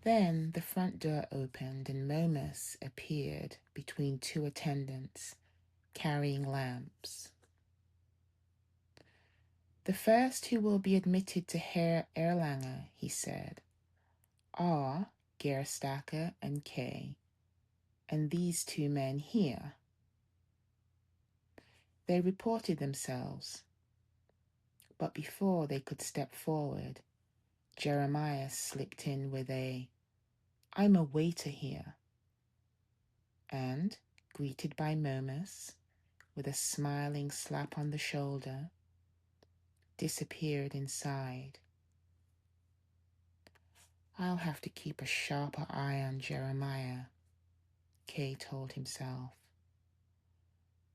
Then the front door opened and Momus appeared between two attendants carrying lamps. "The first who will be admitted to Herr Erlanger," he said, "are Gerstacker and Kay, and these two men here." They reported themselves, but before they could step forward, Jeremiah slipped in with "I'm a waiter here," and, greeted by Momus with a smiling slap on the shoulder, disappeared inside. "I'll have to keep a sharper eye on Jeremiah," Kay told himself,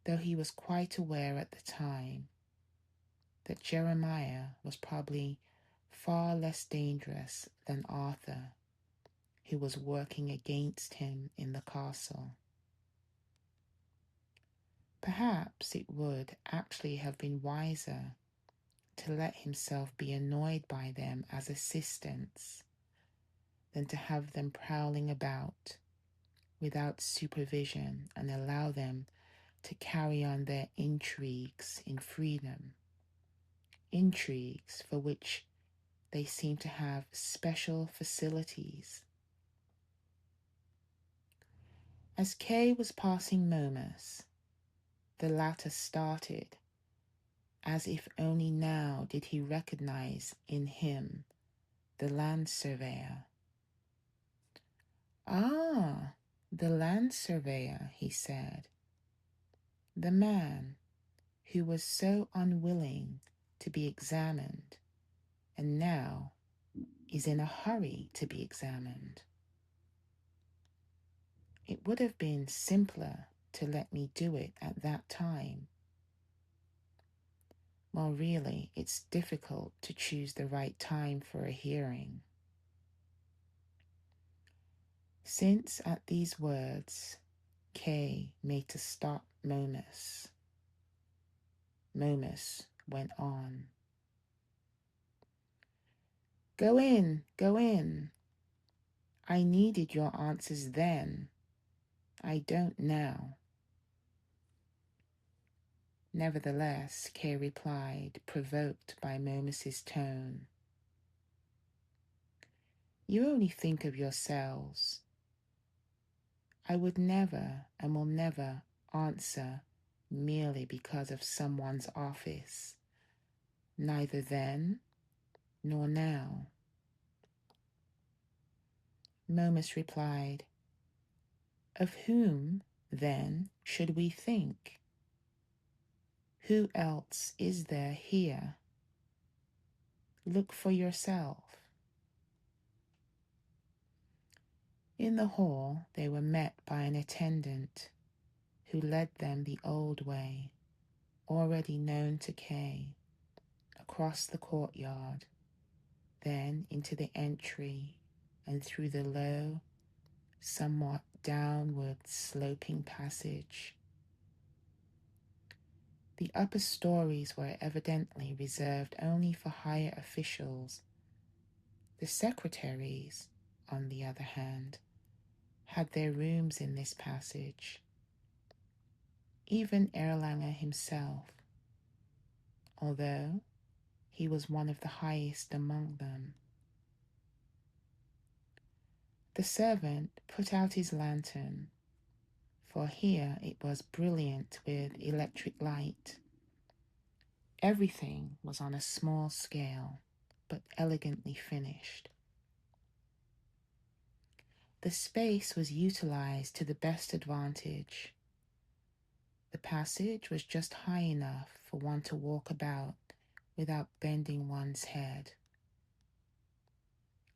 though he was quite aware at the time that Jeremiah was probably far less dangerous than Arthur, who was working against him in the castle. Perhaps it would actually have been wiser to let himself be annoyed by them as assistants than to have them prowling about without supervision and allow them to carry on their intrigues in freedom, intrigues for which they seem to have special facilities. As Kay was passing Momus, the latter started, as if only now did he recognize in him the land surveyor. "Ah, the land surveyor," he said, "the man who was so unwilling to be examined and now is in a hurry to be examined. It would have been simpler to let me do it at that time. Well, really, it's difficult to choose the right time for a hearing." Since at these words, Kay made to stop Momus, Momus went on. Go in. I needed your answers then. I don't now." Nevertheless, Kay replied, provoked by Momus's tone, "You only think of yourselves. I would never and will never answer merely because of someone's office, neither then nor now." Momus replied, "Of whom, then, should we think? Who else is there here? Look for yourself." In the hall, they were met by an attendant who led them the old way, already known to Kay, across the courtyard, then into the entry and through the low, somewhat downward sloping passage. The upper stories were evidently reserved only for higher officials. The secretaries, on the other hand, had their rooms in this passage. Even Erlanger himself, although he was one of the highest among them. The servant put out his lantern, for here it was brilliant with electric light. Everything was on a small scale, but elegantly finished. The space was utilized to the best advantage. The passage was just high enough for one to walk about without bending one's head.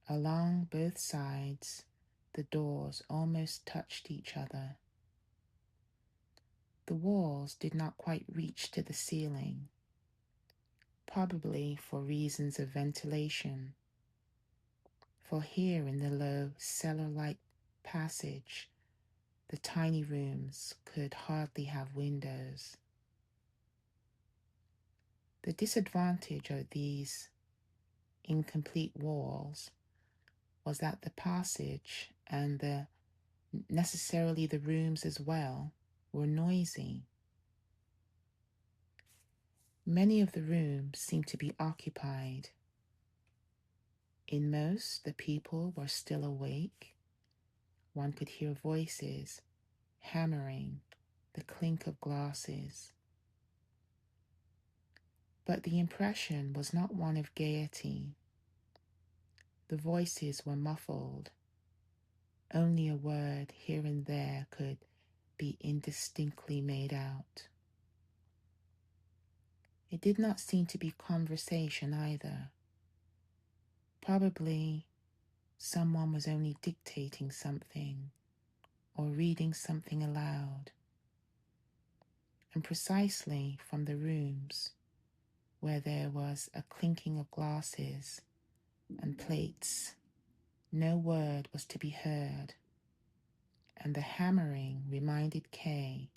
Along both sides, the doors almost touched each other. The walls did not quite reach to the ceiling, probably for reasons of ventilation, for here in the low cellar-like passage, the tiny rooms could hardly have windows. The disadvantage of these incomplete walls was that the passage and necessarily the rooms as well were noisy. Many of the rooms seemed to be occupied. In most, the people were still awake. One could hear voices, hammering, the clink of glasses. But the impression was not one of gaiety. The voices were muffled. Only a word here and there could be indistinctly made out. It did not seem to be conversation either. Probably someone was only dictating something or reading something aloud. And precisely from the rooms where there was a clinking of glasses and plates, no word was to be heard, and the hammering reminded Kay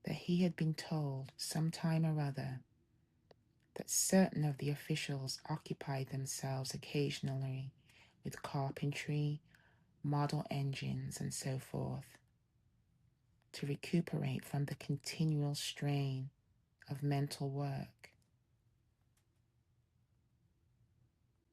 that he had been told some time or other that certain of the officials occupied themselves occasionally with carpentry, model engines, and so forth, to recuperate from the continual strain of mental work.